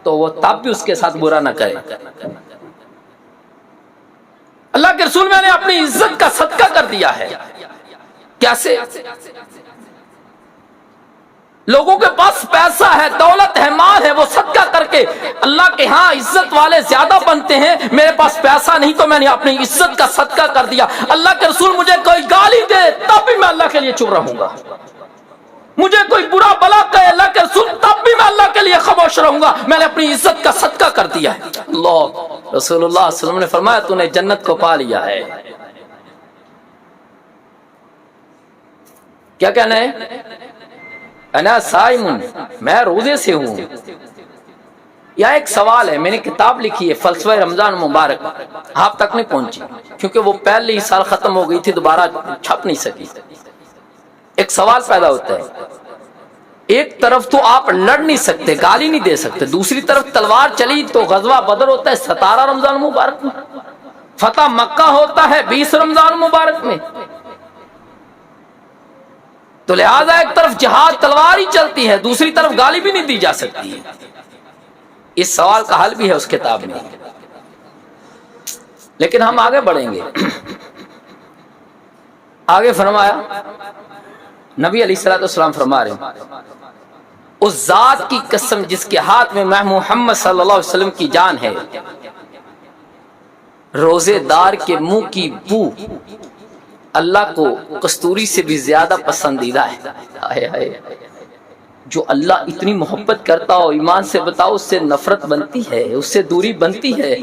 تو وہ تب بھی اس کے ساتھ برا نہ کرے۔ اللہ کے رسول میں نے اپنی عزت کا صدقہ کر دیا ہے۔ کیسے؟ لوگوں کے پاس پیسہ ہے، دولت ہے، مال ہے، وہ صدقہ کر کے اللہ کے ہاں عزت والے زیادہ بنتے ہیں۔ میرے پاس پیسہ نہیں تو میں نے اپنی عزت کا صدقہ کر دیا۔ اللہ کے رسول مجھے کوئی گالی دے تب بھی میں اللہ کے لیے چپ رہوں گا، مجھے کوئی برا بلا کہے اللہ کے رسول تب بھی میں اللہ کے لیے خاموش رہوں گا، میں نے اپنی عزت کا صدقہ کر دیا ہے۔ اللہ رسول اللہ صلی اللہ علیہ وسلم نے فرمایا تو نے جنت کو پا لیا ہے۔ کیا کہنا ہے؟ انا صائم، میں روزے سے ہوں۔ یا ایک سوال ہے، میں نے کتاب لکھی ہے فلسفہ رمضان مبارک، آپ تک نہیں پہنچی کیونکہ وہ پہلے ہی سال ختم ہو گئی تھی، دوبارہ چھپ نہیں سکی۔ ایک سوال پیدا ہوتا ہے، ایک طرف تو آپ لڑ نہیں سکتے، گالی نہیں دے سکتے، دوسری طرف تلوار چلی تو غزوہ بدر ہوتا ہے 17 رمضان مبارک میں، فتح مکہ ہوتا ہے 20 رمضان مبارک میں، تو لہذا ایک طرف جہاد تلوار ہی چلتی ہے، دوسری طرف گالی بھی نہیں دی جا سکتی ہے۔ اس سوال کا حل بھی ہے اس کتاب میں، لیکن ہم آگے بڑھیں گے۔ آگے فرمایا نبی علیہ الصلوۃ والسلام فرما رہے ہیں، اس ذات کی قسم جس کے ہاتھ میں محمد صلی اللہ علیہ وسلم کی جان ہے، روزے دار کے منہ کی بو اللہ کو کستوری سے بھی زیادہ پسندیدہ ہے۔ آئے آئے، جو اللہ اتنی محبت کرتا ہو، ایمان سے بتاؤ اس سے نفرت بنتی ہے، اس سے دوری بنتی ہے،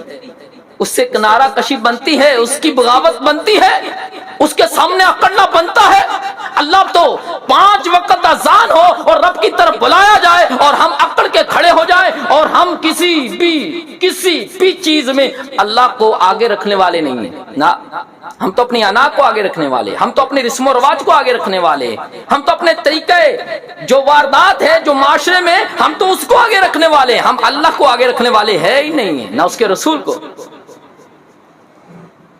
اس سے کنارہ کشی بنتی ہے، اس کی بغاوت بنتی ہے، اس کے سامنے اکڑنا بنتا ہے۔ اللہ تو 5 وقت اذان ہو اور رب کی طرف بلایا جائے اور ہم اکڑ کے کھڑے ہو جائیں اور ہم کسی بھی چیز میں اللہ کو آگے رکھنے والے نہیں ہیں نا، ہم تو اپنی انا کو آگے رکھنے والے، ہم تو اپنے رسم و رواج کو آگے رکھنے والے، ہم تو اپنے طریقے جو واردات ہے جو معاشرے میں ہم تو اس کو آگے رکھنے والے، ہم اللہ کو آگے رکھنے والے ہے ہی نہیں ہیں، نہ اس کے رسول کو۔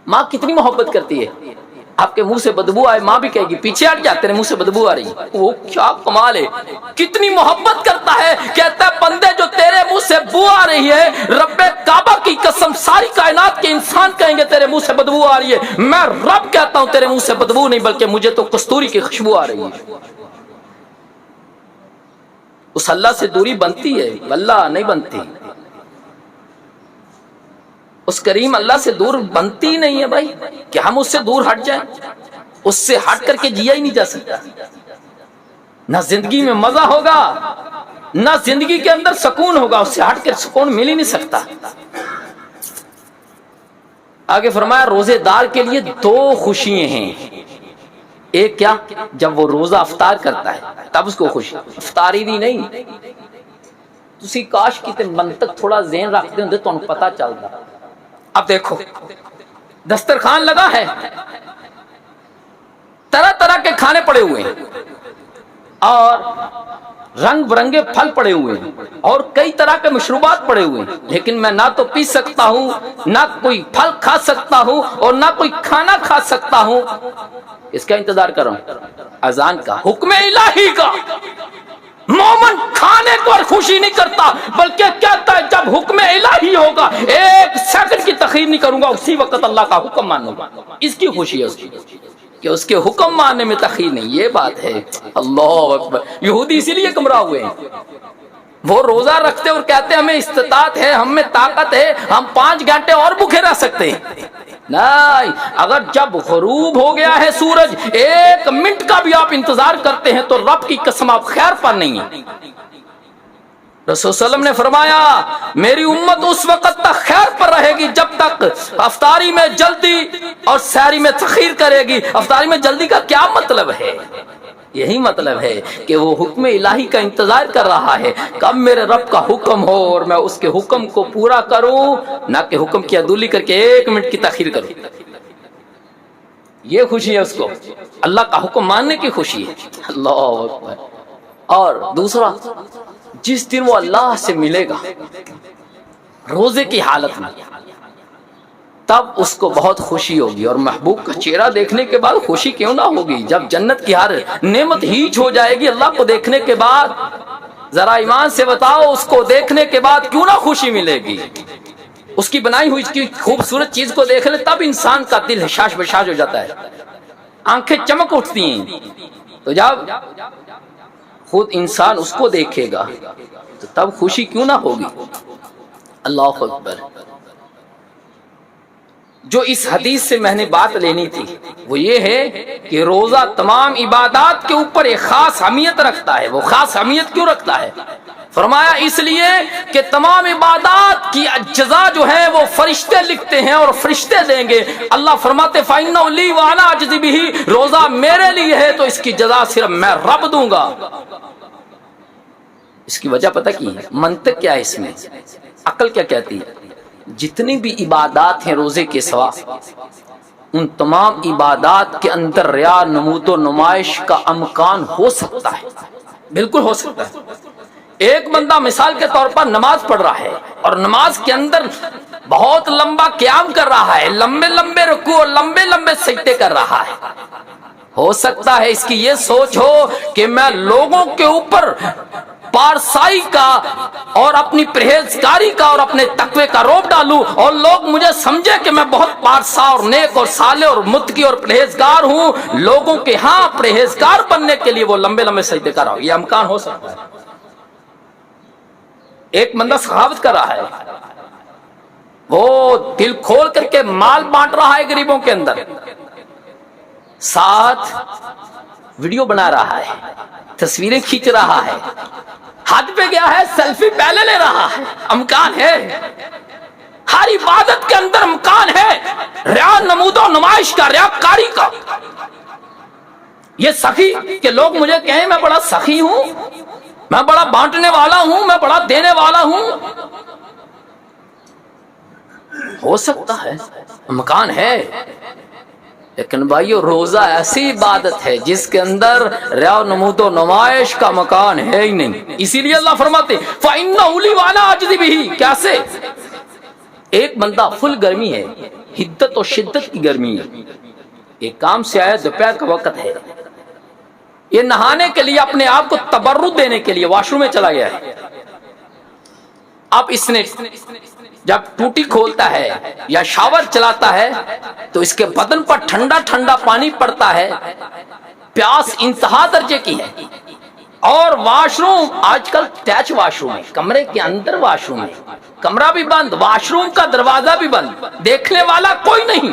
ماں کتنی محبت کرتی ہے، آپ کے منہ سے بدبو آئے ماں بھی کہے گی پیچھے ہٹ جا تیرے منہ سے بدبو آ رہی ہے، وہ کیا کمال ہے، کتنی محبت کرتا ہے، کہتا ہے بندے جو تیرے منہ سے بو آ رہی ہے، رب کعبہ کی قسم ساری کائنات کے انسان کہیں گے تیرے منہ سے بدبو آ رہی ہے، میں رب کہتا ہوں تیرے منہ سے بدبو نہیں بلکہ مجھے تو کستوری کی خوشبو آ رہی ہے۔ اس اللہ سے دوری بنتی ہے، اللہ نہیں بنتی، اس کریم اللہ سے دور بنتی ہی نہیں ہے بھائی، کہ ہم اس سے دور ہٹ جائیں، اس سے ہٹ کر کے جیا ہی نہیں جا سکتا، نہ زندگی میں مزہ ہوگا نہ زندگی کے اندر سکون ہوگا، اس سے ہٹ کر سکون مل ہی نہیں سکتا۔ آگے فرمایا روزے دار کے لیے 2 خوشیاں ہیں، ایک کیا، جب وہ روزہ افطار کرتا ہے تب اس کو خوشی، افطاری دی نہیں، تسی کاش کی منطق تھوڑا ذہن رکھتے ہوں تو انہوں پتہ چلتا۔ اب دیکھو دسترخوان لگا ہے، طرح طرح کے کھانے پڑے ہوئے ہیں اور رنگ برنگے پھل پڑے ہوئے ہیں اور کئی طرح کے مشروبات پڑے ہوئے ہیں، لیکن میں نہ تو پی سکتا ہوں، نہ کوئی پھل کھا سکتا ہوں اور نہ کوئی کھانا کھا سکتا ہوں، اس کا انتظار کر رہا ہوں اذان کا، حکم الہی کا۔ مومن کھانے کو اور خوشی نہیں کرتا بلکہ کہتا ہے جب حکم الہی ہوگا 1 سیکنڈ کی تخیر نہیں کروں گا، اسی وقت اللہ کا حکم مانوں گا، اس کی خوشی ہے اس کی، کہ اس کے حکم ماننے میں تخیر نہیں، یہ بات ہے۔ اللہ اکبر، یہودی اسی لیے گمراہ ہوئے ہیں، وہ روزہ رکھتے اور کہتے ہیں ہمیں استطاعت ہے، ہم میں طاقت ہے، ہم 5 گھنٹے اور بھوکے رہ سکتے ہیں، نہیں، اگر جب غروب ہو گیا ہے سورج 1 منٹ کا بھی آپ انتظار کرتے ہیں تو رب کی قسم آپ خیر پر نہیں ہیں۔ رسول صلی اللہ علیہ وسلم نے فرمایا میری امت اس وقت تک خیر پر رہے گی جب تک افطاری میں جلدی اور سحری میں تاخیر کرے گی۔ افطاری میں جلدی کا کیا مطلب ہے؟ یہی مطلب ہے کہ وہ حکم الہی کا انتظار کر رہا ہے، کب میرے رب کا حکم ہو اور میں اس کے حکم کو پورا کروں، نہ کہ حکم کی عدولی کر کے 1 منٹ کی تاخیر کروں۔ یہ خوشی ہے اس کو، اللہ کا حکم ماننے کی خوشی ہے۔ اللہ اکبر۔ اور دوسرا، جس دن وہ اللہ سے ملے گا روزے کی حالت میں، تب اس کو بہت خوشی ہوگی، اور محبوب کا چہرہ دیکھنے کے بعد خوشی کیوں نہ ہوگی؟ جب جنت کی ہر نعمت ہیچ ہو جائے گی اللہ کو دیکھنے کے بعد، ذرا ایمان سے بتاؤ اس کو دیکھنے کے بعد کیوں نہ خوشی ملے گی؟ اس کی بنائی ہوئی کی خوبصورت چیز کو دیکھ لے تب انسان کا دل حشاش بشاش ہو جاتا ہے، آنکھیں چمک اٹھتی ہیں۔ تو جب خود انسان اس کو دیکھے گا تو تب خوشی کیوں نہ ہوگی؟ اللہ اکبر۔ جو اس حدیث سے میں نے بات لینی تھی وہ یہ ہے کہ روزہ تمام عبادات کے اوپر ایک خاص اہمیت رکھتا ہے۔ وہ خاص اہمیت کیوں رکھتا ہے؟ فرمایا اس لیے کہ تمام عبادات کی جزا جو ہے وہ فرشتے لکھتے ہیں اور فرشتے دیں گے۔ اللہ فرماتے فَإِنَّهُ لِي وَأَنَا أَجْزِي بِهِ، روزہ میرے لیے ہے تو اس کی جزا صرف میں رب دوں گا۔ اس کی وجہ پتہ کی ہے؟ منطق کیا ہے اس میں؟ عقل کیا کہتی ہے؟ جتنی بھی عبادات ہیں روزے کے سوا، ان تمام عبادات کے اندر ریا، نمود و نمائش کا امکان ہو سکتا ہے، بالکل ہو سکتا ہے۔ ایک بندہ مثال کے طور پر نماز پڑھ رہا ہے اور نماز کے اندر بہت لمبا قیام کر رہا ہے، لمبے لمبے رکوع اور لمبے لمبے سجدے کر رہا ہے۔ ہو سکتا ہے اس کی یہ سوچ ہو کہ میں لوگوں کے اوپر پارسائی کا اور اپنی پرہیزگاری کا اور اپنے تقوی کا روب ڈالوں اور لوگ مجھے سمجھے کہ میں بہت پارسا اور نیک اور صالح اور متقی اور پرہیزگار ہوں۔ لوگوں کے ہاں پرہیزگار بننے کے لیے وہ لمبے لمبے سجدے کر رہا ہو، یہ امکان ہو سکتا ہے۔ ایک بندہ سخاوت کر رہا ہے، وہ دل کھول کر کے مال بانٹ رہا ہے غریبوں کے اندر، ساتھ ویڈیو بنا رہا ہے، تصویریں کھینچ رہا ہے، حد پہ گیا ہے سیلفی پہلے لے رہا ہے، امکان ہے۔ ہر عبادت کے اندر امکان ہے ریا، نمود و نمائش کا، ریاکاری کا۔ یہ سخی کہ لوگ مجھے کہیں میں بڑا سخی ہوں، میں بڑا بانٹنے والا ہوں، میں بڑا دینے والا ہوں، ہو سکتا ہے، امکان ہے۔ لیکن بھائیو روزہ ایسی عبادت ہے جس کے اندر ریا و نمود و نمائش کا مکان ہے ہی نہیں۔ اسی لیے اللہ فرماتے فَإِنَّهُ لِي وَأَنَا أَجْزِي بِهِ۔ کیسے؟ ایک بندہ فل گرمی ہے، حدت اور شدت کی گرمی ہے، ایک کام سے آیا، دوپہر کا وقت ہے، یہ نہانے کے لیے اپنے آپ کو تبرد دینے کے لیے واش روم میں چلا گیا ہے۔ اب اس نے جب ٹوٹی کھولتا ہے یا شاور چلاتا ہے تو اس کے بدن پر ٹھنڈا ٹھنڈا پانی پڑتا ہے، پیاس انتہا درجے کی ہے، اور واش روم آج کل ٹیچ واش روم ہے، کمرے کے اندر واش روم ہے، کمرہ بھی بند، واش روم کا دروازہ بھی بند، دیکھنے والا کوئی نہیں۔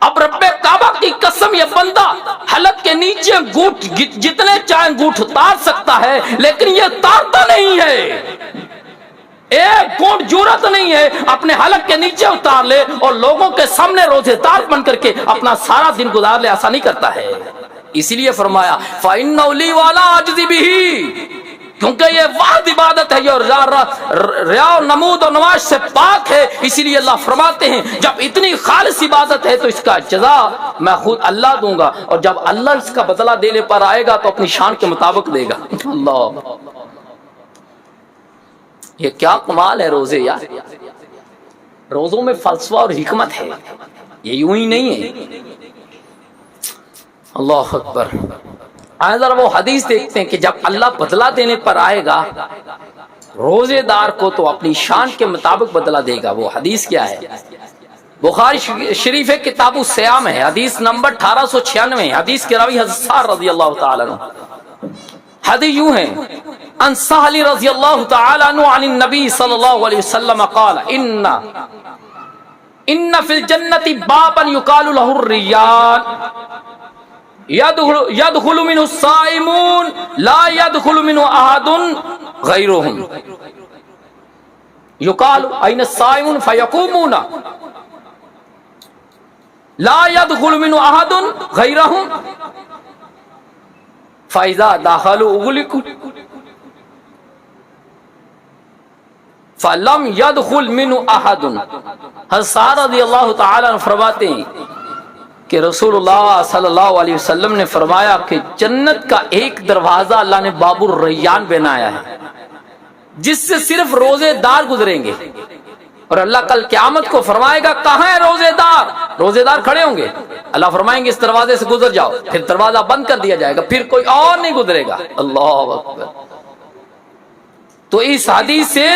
اب رب کعبہ کی قسم یہ بندہ حلق کے نیچے گھوٹ جتنے چاہیں گھوٹ اتار سکتا ہے، لیکن یہ اتارتا نہیں ہے، ایک گھونٹ جرأت نہیں ہے اپنے حلق کے نیچے اتار لے اور لوگوں کے سامنے روزے دار بن کر کے اپنا سارا دن گزار لے، ایسا نہیں کرتا ہے۔ اسی لیے فرمایا فَإِنَّهُ لِي وَأَنَا أَجْزِي بِهِ، کیونکہ یہ واحد عبادت ہے، یہ ریا و نمود و نمائش سے پاک ہے۔ اسی لیے اللہ فرماتے ہیں جب اتنی خالص عبادت ہے تو اس کا جزا میں خود اللہ دوں گا، اور جب اللہ اس کا بدلہ دینے پر آئے گا تو اپنی شان کے مطابق دے گا۔ اللہ، یہ کیا کمال ہے روزے یار، روزوں میں فلسفہ اور حکمت ہے، یہ یوں ہی نہیں ہے۔ اللہ اکبر۔ آئے ذرا وہ حدیث دیکھتے ہیں کہ جب اللہ بدلہ دینے پر آئے گا روزے دار کو تو اپنی شان کے مطابق بدلہ دے گا۔ وہ حدیث کیا ہے؟ بخاری شریف ہے، کتاب الصیام ہے، حدیث نمبر 1896، حدیث کے راوی حضرت سعد رضی اللہ تعالیٰ عنہ۔ حدیث یوں ہے، ان سہل رضی اللہ تعالیٰ عنہ عن النبی صلی اللہ علیہ وسلم قال ان فی الجنت بابا یقال له الریان يدخل منه الصائمون لا يدخل منه احد غيرهم يقال اين الصائمون فيقومون لا يدخل منه احد غيرهم فاذا دخلوا اغلقوا فلم يدخل منه احد۔ حضرت رضی اللہ تعالی عنہ فرماتے ہیں کہ رسول اللہ صلی اللہ علیہ وسلم نے فرمایا کہ جنت کا ایک دروازہ اللہ نے باب الریان بنایا ہے جس سے صرف روزے دار گزریں گے، اور اللہ کل قیامت کو فرمائے گا کہاں ہے روزے دار؟ روزے دار کھڑے ہوں گے، اللہ فرمائیں گے اس دروازے سے گزر جاؤ، پھر دروازہ بند کر دیا جائے گا، پھر کوئی اور نہیں گزرے گا۔ اللہ اکبر۔ تو اس حدیث سے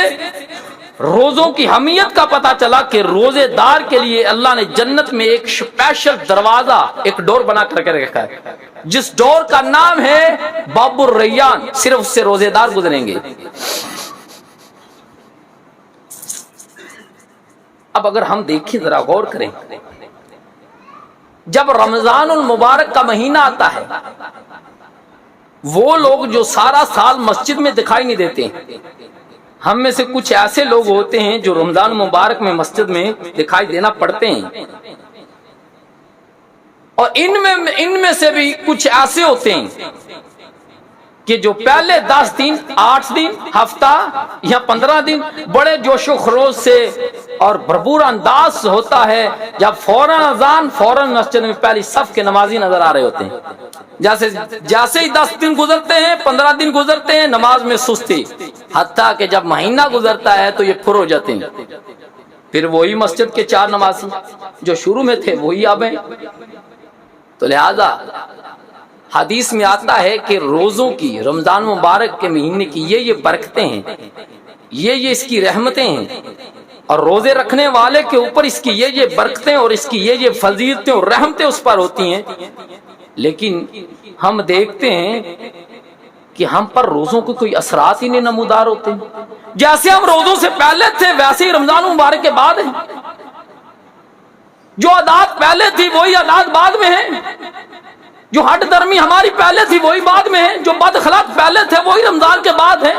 روزوں کی اہمیت کا پتہ چلا کہ روزے دار کے لیے اللہ نے جنت میں ایک اسپیشل دروازہ، ایک ڈور بنا کر کے رکھا ہے، جس ڈور کا نام ہے باب الریان، صرف اس سے روزے دار گزریں گے۔ اب اگر ہم دیکھیں، ذرا غور کریں، جب رمضان المبارک کا مہینہ آتا ہے، وہ لوگ جو سارا سال مسجد میں دکھائی نہیں دیتے، ہم میں سے کچھ ایسے لوگ ہوتے ہیں جو رمضان مبارک میں مسجد میں دکھائی دینا پڑتے ہیں، اور ان میں سے بھی کچھ ایسے ہوتے ہیں کہ جو پہلے 10 دن، 8 دن، ہفتہ یا 15 دن بڑے جوش و خروش سے اور بھرپور انداز سے ہوتا ہے، جب فوراً اذان، فوراً مسجد میں پہلی صف کے نمازی نظر آ رہے ہوتے ہیں۔ جیسے ہی 10 دن گزرتے ہیں، 15 دن گزرتے ہیں، نماز میں سستی، حتیٰ کہ جب مہینہ گزرتا ہے تو یہ پھر ہو جاتے ہیں۔ پھر وہی مسجد کے 4 نمازی جو شروع میں تھے وہی اب ہیں۔ تو لہذا حدیث میں آتا ہے کہ روزوں کی، رمضان مبارک کے مہینے کی یہ برکتیں ہیں، یہ اس کی رحمتیں ہیں، اور روزے رکھنے والے کے اوپر اس کی یہ برکتیں اور اس کی یہ فضیلتیں اور رحمتیں اس پر ہوتی ہیں۔ لیکن ہم دیکھتے ہیں کہ ہم پر روزوں کے کوئی اثرات ہی نہیں نمودار ہوتے، جیسے ہم روزوں سے پہلے تھے ویسے ہی رمضان مبارک کے بعد ہیں۔ جو عادات پہلے تھی وہی عادات بعد میں ہیں، جو ہٹ درمی ہماری پہلے تھی وہی بعد میں ہے، جو بد اخلاق پہلے تھے وہی رمضان کے بعد ہے،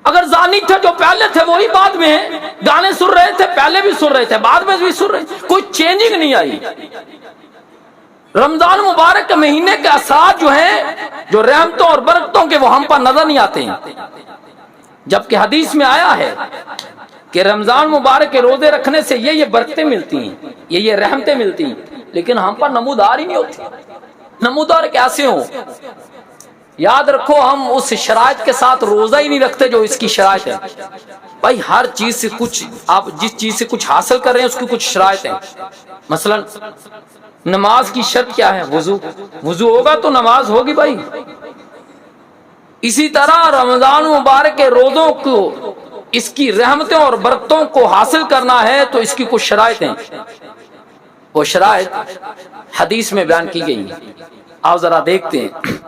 اگر زانی تھے جو پہلے تھے وہی بعد میں ہے، گانے سن رہے تھے پہلے بھی سن رہے تھے بعد میں بھی سن رہے تھے، کوئی چینجنگ نہیں آئی۔ رمضان مبارک کے مہینے کے اثرات جو ہیں، جو رحمتوں اور برکتوں کے، وہ ہم پر نظر نہیں آتے ہیں، جبکہ حدیث میں آیا ہے کہ رمضان مبارک کے روزے رکھنے سے یہ برکتیں ملتی ہیں، یہ رحمتیں ملتی ہیں، لیکن ہم پر نمودار ہی نہیں ہوتی۔ نمودار کیسے ہوں؟ یاد رکھو، ہم اس شرائط کے ساتھ روزہ ہی نہیں رکھتے جو اس کی شرائط ہے۔ بھائی ہر چیز سے کچھ، آپ جس چیز سے کچھ حاصل کر رہے ہیں اس کی کچھ شرائط ہیں۔ مثلا نماز کی شرط کیا ہے؟ وضو ہوگا تو نماز ہوگی بھائی۔ اسی طرح رمضان مبارک کے روزوں کو، اس کی رحمتوں اور برکتوں کو حاصل کرنا ہے تو اس کی کچھ شرائط ہیں، وہ شرائط حدیث میں بیان کی گئی ہیں۔ آؤ ذرا دیکھتے ہیں۔